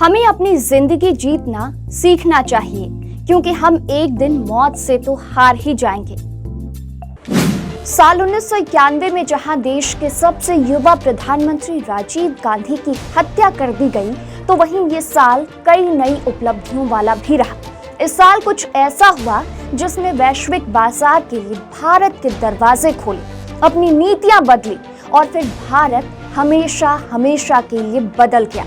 हमें अपनी जिंदगी जीतना सीखना चाहिए, क्योंकि हम एक दिन मौत से तो हार ही जाएंगे। साल 1991 में जहां देश के सबसे युवा प्रधानमंत्री राजीव गांधी की हत्या कर दी गई, तो वहीं ये साल कई नई उपलब्धियों वाला भी रहा। इस साल कुछ ऐसा हुआ जिसने वैश्विक बाजार के लिए भारत के दरवाजे खोले, अपनी नीतियां बदली और फिर भारत हमेशा हमेशा के लिए बदल गया।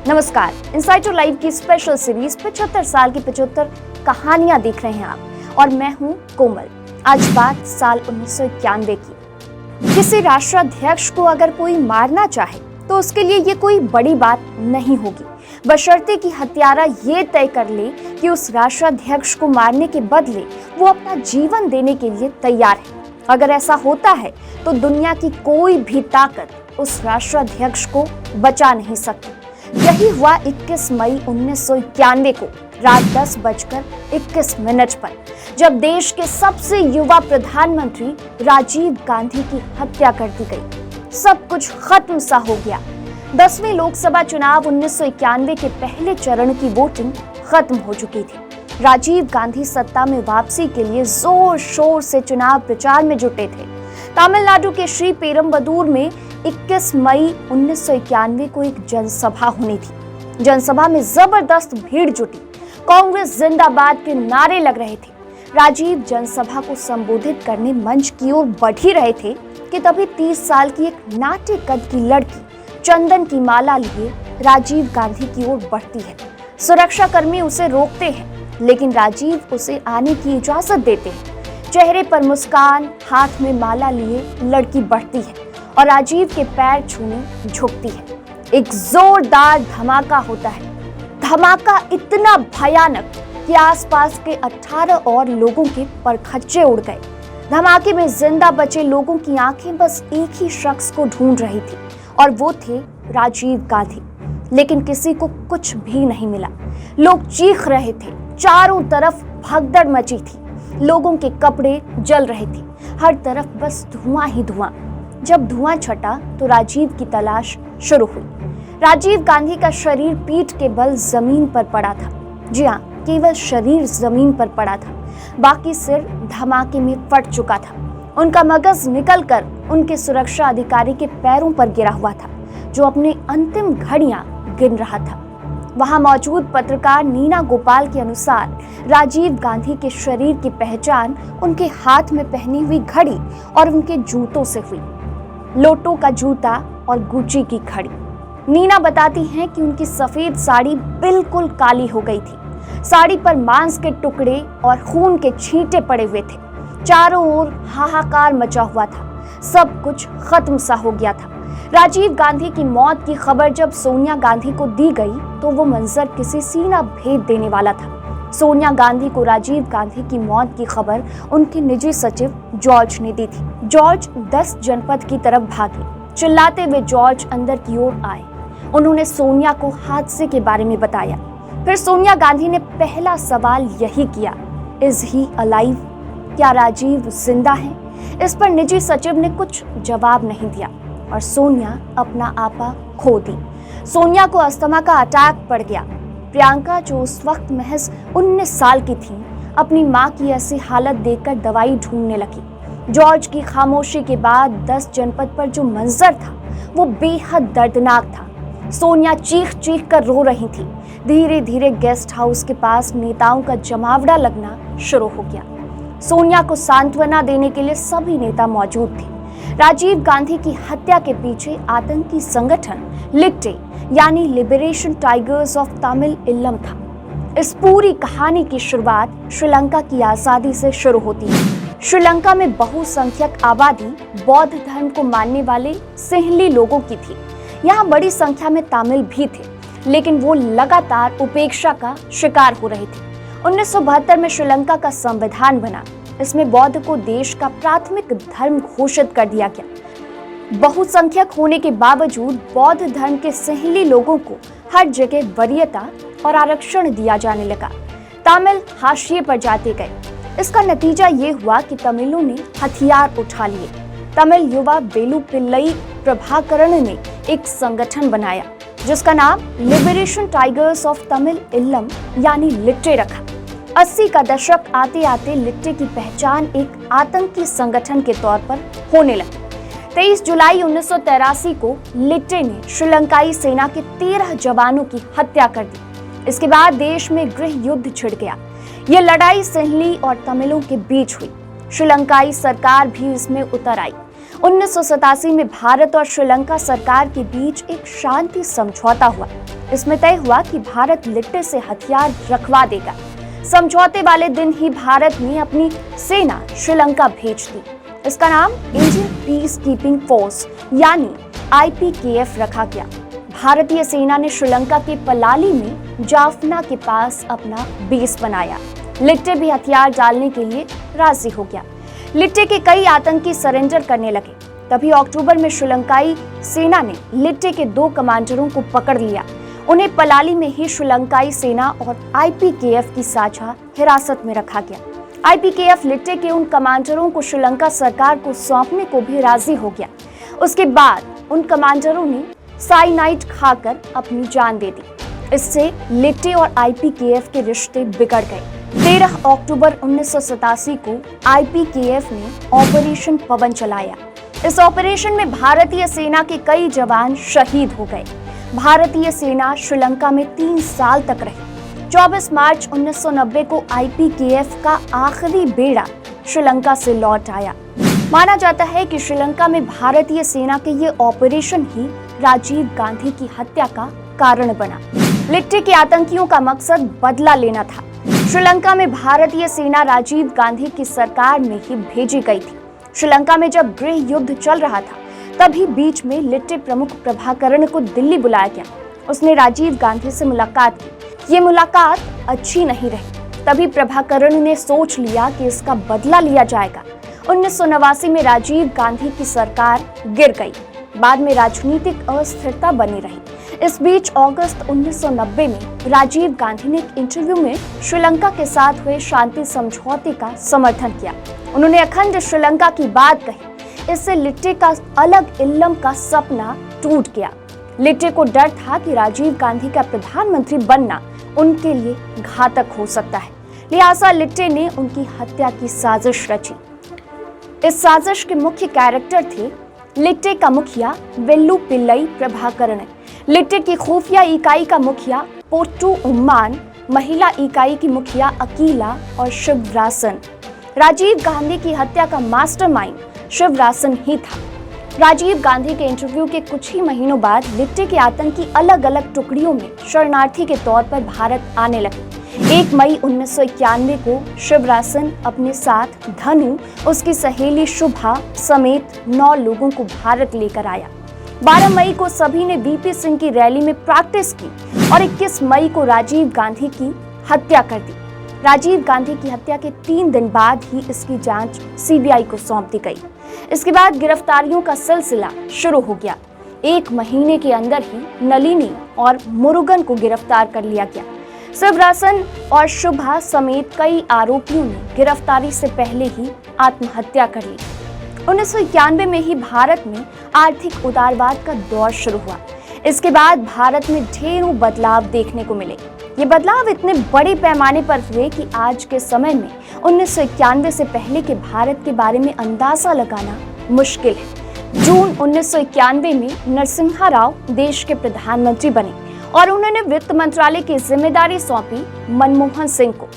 नमस्कार, इनसाइडर लाइव की स्पेशल सीरीज 75 साल की 75 कहानियां देख रहे हैं आप, और मैं हूं कोमल। आज बात साल 1991 की। किसी राष्ट्राध्यक्ष को अगर कोई मारना चाहे तो उसके लिए ये कोई बड़ी बात नहीं होगी, बशर्ते कि हत्यारा ये तय कर ले कि उस राष्ट्राध्यक्ष को मारने के बदले वो अपना जीवन देने के लिए तैयार है। अगर ऐसा होता है तो दुनिया की कोई भी ताकत उस राष्ट्राध्यक्ष को बचा नहीं सकती। यही हुआ 21 मई 1991 को रात 10:21 पर, जब देश के सबसे युवा प्रधानमंत्री राजीव गांधी की हत्या कर दी गई। सब कुछ खत्म सा हो गया। 10वें लोकसभा चुनाव 1991 के पहले चरण की वोटिंग खत्म हो चुकी थी। राजीव गांधी सत्ता में वापसी के लिए जोर शोर से चुनाव प्रचार में जुटे थे। तमिलनाडु के श्री पेरम्बदूर में 21 मई 1991 को एक जनसभा होनी थी। जनसभा में जबरदस्त भीड़ जुटी, कांग्रेस जिंदाबाद के नारे लग रहे थे। राजीव जनसभा को संबोधित करने मंच की ओर बढ़ ही रहे थे कि तभी 30 साल की एक नाटे कद की लड़की चंदन की माला लिए राजीव गांधी की ओर बढ़ती है। सुरक्षाकर्मी उसे रोकते हैं, लेकिन राजीव उसे आने की इजाजत देते हैं। चेहरे पर मुस्कान, हाथ में माला लिए लड़की बढ़ती है और राजीव के पैर छूने झुकती है। एक जोरदार धमाका होता है। धमाका इतना भयानक कि आसपास के 18 और लोगों के परखच्चे उड़ गए। धमाके में जिंदा बचे लोगों की आंखें बस एक ही शख्स को ढूंढ रही थी, और वो थे राजीव गांधी। लेकिन किसी को कुछ भी नहीं मिला। लोग चीख रहे थे, चारों तरफ भगदड़ मची थी, लोगों के कपड़े जल रहे थे, हर तरफ बस धुआं ही धुआं। जब धुआं छटा तो राजीव की तलाश शुरू हुई। राजीव गांधी का शरीर पीठ के बल जमीन पर पड़ा था। जी हाँ, केवल शरीर जमीन पर पड़ा था, बाकी सिर धमाके में फट चुका था। उनका मगज निकलकर उनके सुरक्षा अधिकारी के पैरों पर गिरा हुआ था, जो अपने अंतिम घड़ियां गिन रहा था। वहां मौजूद पत्रकार नीना गोपाल के अनुसार राजीव गांधी के शरीर की पहचान उनके हाथ में पहनी हुई घड़ी और उनके जूतों से हुई। लोटो का जूता और गुची की घड़ी। नीना बताती हैं कि उनकी सफेद साड़ी बिल्कुल काली हो गई थी। साड़ी पर मांस के टुकड़े और खून के छींटे पड़े हुए थे। चारों ओर हाहाकार मचा हुआ था। सब कुछ खत्म सा हो गया था। राजीव गांधी की मौत की खबर जब सोनिया गांधी को दी गई तो वो मंजर किसी सीना भेद देने वाला था। सोनिया गांधी को राजीव गांधी की मौत की खबर उनके निजी सचिव जॉर्ज ने दी थी। जॉर्ज 10 जनपद की तरफ भागे। चिल्लाते हुए जॉर्ज अंदर की ओर आए। उन्होंने सोनिया को हादसे के बारे में बताया। फिर सोनिया गांधी ने पहला सवाल यही किया, इज ही अलाइव? क्या राजीव जिंदा है? इस पर निजी सचिव ने कुछ जवाब नहीं दिया और सोनिया अपना आपा खो दी। सोनिया को अस्थमा का अटैक पड़ गया। प्रियंका, जो उस वक्त महज 19 साल की थी, अपनी मां की ऐसी हालत देखकर दवाई ढूंढने लगी। जॉर्ज की खामोशी के बाद 10 जनपद पर जो मंजर था वो बेहद दर्दनाक था। सोनिया चीख चीख कर रो रही थी। धीरे धीरे गेस्ट हाउस के पास नेताओं का जमावड़ा लगना शुरू हो गया। सोनिया को सांत्वना देने के लिए सभी नेता मौजूद थे। राजीव गांधी की हत्या के पीछे आतंकी संगठन लिट्टे यानी लिबरेशन टाइगर्स ऑफ तमिल इल्लम था। इस पूरी कहानी की शुरुआत श्रीलंका की आजादी से शुरू होती है। श्रीलंका में बहुसंख्यक आबादी बौद्ध धर्म को मानने वाले सिंहली लोगों की थी। यहाँ बड़ी संख्या में तमिल भी थे, लेकिन वो लगातार उपेक्षा का शिकार हो रहे थे। 1972 में श्रीलंका का संविधान बना। इसमें बौद्ध को देश का प्राथमिक धर्म घोषित कर दिया गया। बहुसंख्यक होने के बावजूद बौद्ध धर्म के सिंहली लोगों को हर जगह वरीयता और आरक्षण दिया जाने लगा। तमिल हाशिए पर जाते गए। इसका नतीजा ये हुआ कि तमिलों ने हथियार उठा लिए। तमिल युवा वेलुपिल्लई प्रभाकरण ने एक संगठन बनाया जिसका नाम लिबरेशन टाइगर्स ऑफ तमिल इल्लम यानी लिट्टे रखा। 80 का दशक आते आते लिट्टे की पहचान एक आतंकी संगठन के तौर पर होने लगी। 23 जुलाई 1983 को लिट्टे ने श्रीलंकाई सेना के 13 जवानों की हत्या कर दी। इसके बाद देश में गृह युद्ध छिड़ गया। यह लड़ाई सिंहली और तमिलों के बीच हुई। श्रीलंकाई सरकार भी इसमें उतर आई। 1987 में भारत और श्रीलंका सरकार के बीच एक शांति समझौता हुआ। इसमें तय हुआ कि भारत लिट्टे से हथियार रखवा देगा। समझौते वाले दिन ही भारत ने अपनी सेना श्रीलंका भेज दी। इसका नाम इंडियन पीस कीपिंग फोर्स यानी IPKF रखा गया। भारतीय सेना ने श्रीलंका के पलाली में जाफना के पास अपना बेस बनाया। लिट्टे भी हथियार डालने के लिए राजी हो गया। लिट्टे के कई आतंकी सरेंडर करने लगे। तभी अक्टूबर में श्रीलंकाई सेना ने लिट्टे के 2 कमांडरों को पकड़ लिया। उन्हें पलाली में ही श्रीलंकाई सेना और IPKF की साझा हिरासत में रखा गया। IPKF लिट्टे के उन कमांडरों को श्रीलंका सरकार को सौंपने को भी राजी हो गया। उसके बाद उन कमांडरों ने साइनाइड खाकर अपनी जान दे दी। इससे लिट्टे और IPKF के रिश्ते बिगड़ गए। 13 अक्टूबर 1987 को IPKF ने ऑपरेशन पवन चलाया। इस ऑपरेशन में भारतीय सेना के कई जवान शहीद हो गए। भारतीय सेना श्रीलंका में 3 साल तक रही। 24 मार्च 1990 को IPKF का आखिरी बेड़ा श्रीलंका से लौट आया। माना जाता है कि श्रीलंका में भारतीय सेना के ये ऑपरेशन ही राजीव गांधी की हत्या का कारण बना। लिट्टे के आतंकियों का मकसद बदला लेना था। श्रीलंका में भारतीय सेना राजीव गांधी की सरकार में ही भेजी गई थी। श्रीलंका में जब गृह युद्ध चल रहा था तभी बीच में लिट्टे प्रमुख प्रभाकरण को दिल्ली बुलाया गया। उसने राजीव गांधी से मुलाकात की। ये मुलाकात अच्छी नहीं रही। तभी प्रभाकरण ने सोच लिया कि इसका बदला लिया जाएगा। 1989 में राजीव गांधी की सरकार गिर गई। बाद में राजनीतिक अस्थिरता बनी रही। इस बीच अगस्त 1990 में राजीव गांधी ने एक इंटरव्यू में श्रीलंका के साथ हुए शांति समझौते का समर्थन किया। उन्होंने अखंड श्रीलंका की बात कही। इससे लिट्टे का अलग इल्लम का सपना टूट गया। लिट्टे को डर था कि राजीव गांधी का प्रधानमंत्री बनना उनके लिए घातक हो सकता है। लिहाजा लिट्टे ने उनकी हत्या की साजिश रची। इस साजिश के मुख्य कैरेक्टर थे लिट्टे का मुखिया वेल्लू पिल्लई प्रभाकरण, लिट्टे की खुफिया इकाई का मुखिया पोट्टू उम्मान, महिला इकाई की मुखिया अकीला और शिवरासन। राजीव गांधी की हत्या का मास्टरमाइंड शिवरासन ही था। राजीव गांधी के इंटरव्यू के कुछ ही महीनों बाद लिट्टे के आतंकी अलग अलग टुकड़ियों में शरणार्थी के तौर पर भारत आने लगे। 1 मई 1991 को शिवरासन अपने साथ धनु, उसकी सहेली शुभा समेत 9 लोगों को भारत लेकर आया। 12 मई को सभी ने VP सिंह की रैली में प्रैक्टिस की और 21 मई को राजीव गांधी की हत्या कर दी। राजीव गांधी की हत्या के 3 दिन बाद ही इसकी जांच CBI को सौंप दी गई। इसके बाद गिरफ्तारियों का सिलसिला शुरू हो गया। 1 महीने के अंदर ही नलिनी और मुरुगन को गिरफ्तार कर लिया गया। शिवरासन और शुभा समेत कई आरोपियों ने गिरफ्तारी से पहले ही आत्महत्या कर ली। 1991 में ही भारत में आर्थिक उदारवाद का दौर शुरू हुआ। इसके बाद भारत में ढेरों बदलाव देखने को मिले। ये बदलाव इतने बड़े पैमाने पर हुए कि आज के समय में 1991 से पहले के भारत के बारे में अंदाजा लगाना मुश्किल है। जून 1991 में नरसिम्हा राव देश के प्रधानमंत्री बने और उन्होंने वित्त मंत्रालय की जिम्मेदारी सौंपी मनमोहन सिंह को।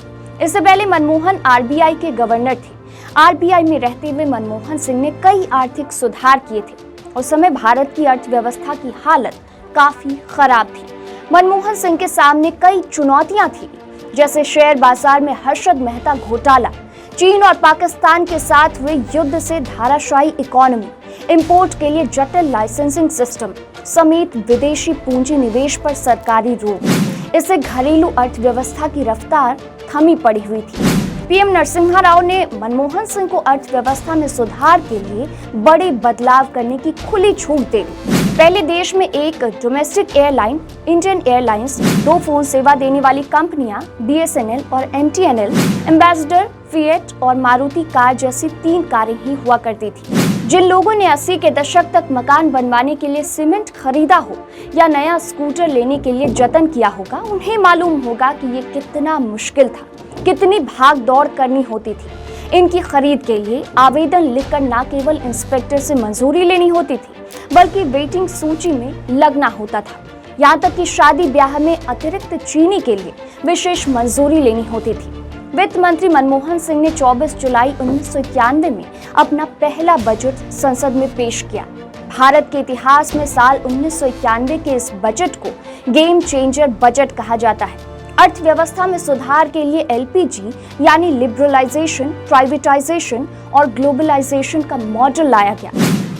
इससे पहले मनमोहन RBI के गवर्नर थे। RBI में रहते हुए मनमोहन सिंह ने कई आर्थिक सुधार किए थे। उस समय भारत की अर्थव्यवस्था की हालत काफी खराब थी। मनमोहन सिंह के सामने कई चुनौतियां थी, जैसे शेयर बाजार में हर्षद मेहता घोटाला, चीन और पाकिस्तान के साथ हुए युद्ध से धाराशायी इकोनॉमी, इंपोर्ट के लिए जटिल लाइसेंसिंग सिस्टम समेत विदेशी पूंजी निवेश पर सरकारी रोक। इससे घरेलू अर्थव्यवस्था की रफ्तार थमी पड़ी हुई थी। PM नरसिम्हा राव ने मनमोहन सिंह को अर्थव्यवस्था में सुधार के लिए बड़े बदलाव करने की खुली छूट दे दी। पहले देश में एक domestic airline Indian airlines, 2 phone सेवा देने वाली कंपनियां BSNL और MTNL, एम्बेसडर, फिएट और मारुति कार जैसी 3 कारें ही हुआ करती थी। जिन लोगों ने 80 के दशक तक मकान बनवाने के लिए सीमेंट खरीदा हो या नया स्कूटर लेने के लिए जतन किया होगा, उन्हें मालूम होगा कि ये कितना मुश्किल था, कितनी भाग दौड़ करनी होती थी। इनकी खरीद के लिए आवेदन लिखकर न केवल इंस्पेक्टर से मंजूरी लेनी होती थी, बल्कि वेटिंग सूची में लगना होता था। यहाँ तक कि शादी ब्याह में अतिरिक्त चीनी के लिए विशेष मंजूरी लेनी होती थी। वित्त मंत्री मनमोहन सिंह ने 24 जुलाई 1991 में अपना पहला बजट संसद में पेश किया। भारत के इतिहास में साल 1991 के इस बजट को गेम चेंजर बजट कहा जाता है। अर्थव्यवस्था में सुधार के लिए एलपीजी यानी लिबरलाइजेशन, प्राइवेटाइजेशन और ग्लोबलाइजेशन का मॉडल लाया गया।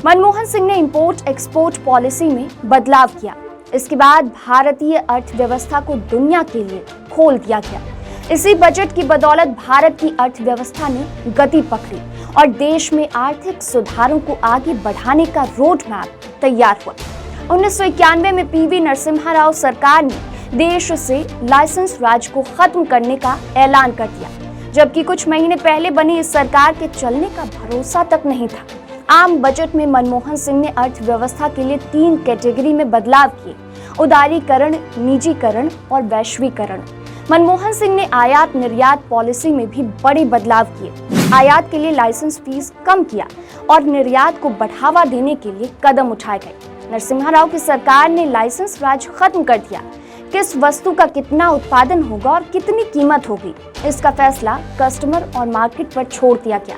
मनमोहन सिंह ने इंपोर्ट एक्सपोर्ट पॉलिसी में बदलाव किया। इसके बाद भारतीय अर्थव्यवस्था को दुनिया के लिए खोल दिया गया। इसी बजट की बदौलत भारत की अर्थव्यवस्था ने गति पकड़ी और देश में आर्थिक सुधारों को आगे बढ़ाने का रोड मैप तैयार हुआ। 1991 में पीवी नरसिम्हा राव सरकार ने देश से लाइसेंस राज को खत्म करने का ऐलान कर दिया, जबकि कुछ महीने पहले बनी इस सरकार के चलने का भरोसा तक नहीं था। आम बजट में मनमोहन सिंह ने अर्थव्यवस्था के लिए 3 कैटेगरी में बदलाव किए: उदारीकरण, निजीकरण और वैश्वीकरण। मनमोहन सिंह ने आयात निर्यात पॉलिसी में भी बड़े बदलाव किए। आयात के लिए लाइसेंस फीस कम किया और निर्यात को बढ़ावा देने के लिए कदम उठाए गए। नरसिम्हा राव की सरकार ने लाइसेंस राज खत्म कर दिया। किस वस्तु का कितना उत्पादन होगा और कितनी कीमत होगी, इसका फैसला कस्टमर और मार्केट पर छोड़ दिया गया।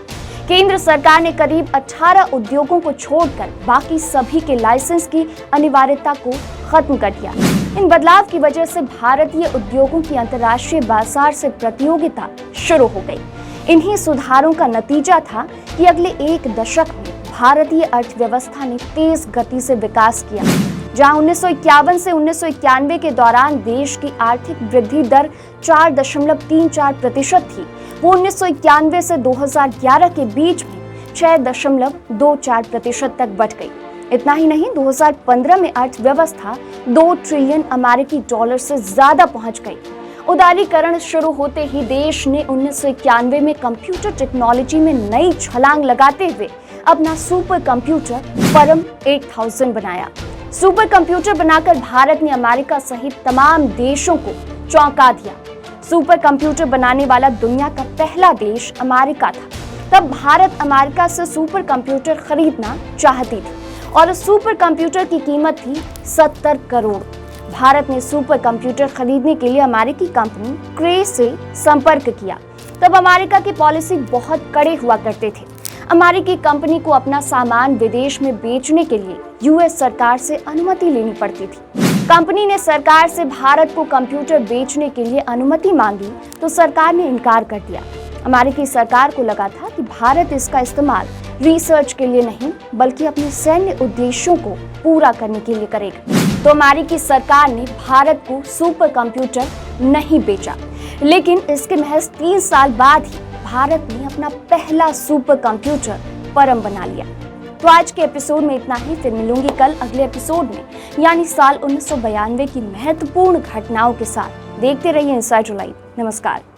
केंद्र सरकार ने करीब 18 उद्योगों को छोड़कर बाकी सभी के लाइसेंस की अनिवार्यता को खत्म कर दिया। इन बदलाव की वजह से भारतीय उद्योगों की अंतर्राष्ट्रीय बाजार से प्रतियोगिता शुरू हो गई। इन्हीं सुधारों का नतीजा था कि अगले एक दशक में भारतीय अर्थव्यवस्था ने तेज गति से विकास किया। जहां 1951 से 1991 के दौरान देश की आर्थिक वृद्धि दर 4.34% थी, वो 1991 से 2011 के बीच में 6.24% तक बढ़ गई। इतना ही नहीं, 2015 में अर्थव्यवस्था 2 ट्रिलियन अमेरिकी डॉलर से ज्यादा पहुंच गई। उदारीकरण शुरू होते ही देश ने 1991 में कंप्यूटर टेक्नोलॉजी में नई छलांग लगाते हुए अपना सुपर कंप्यूटर परम 8000 बनाया। सुपर कंप्यूटर बनाकर भारत ने अमेरिका सहित तमाम देशों को चौंका दिया। सुपर कंप्यूटर बनाने वाला दुनिया का पहला देश अमेरिका था। तब भारत अमेरिका से सुपर कंप्यूटर खरीदना चाहती थी और सुपर कंप्यूटर की कीमत थी 70 करोड़। भारत ने सुपर कंप्यूटर खरीदने के लिए अमेरिकी कंपनी क्रे से संपर्क किया। तब अमेरिका की पॉलिसी बहुत कड़े हुआ करते थे। अमेरिकी कंपनी को अपना सामान विदेश में बेचने के लिए यूएस सरकार से अनुमति लेनी पड़ती थी। कंपनी ने सरकार से भारत को कंप्यूटर बेचने के लिए अनुमति मांगी तो सरकार ने इनकार कर दिया। अमेरिकी सरकार को लगा था कि भारत इसका इस्तेमाल रिसर्च के लिए नहीं बल्कि अपने सैन्य उद्देश्यों को पूरा करने के लिए करेगा। तो अमेरिकी सरकार ने भारत को सुपर कंप्यूटर नहीं बेचा, लेकिन इसके महज 3 साल बाद ही भारत ने अपना पहला सुपर कंप्यूटर परम बना लिया। तो आज के एपिसोड में इतना ही। फिर मिलूंगी कल अगले एपिसोड में, यानी साल 1992 की महत्वपूर्ण घटनाओं के साथ। देखते रहिए इनसाइडर लाइव। नमस्कार।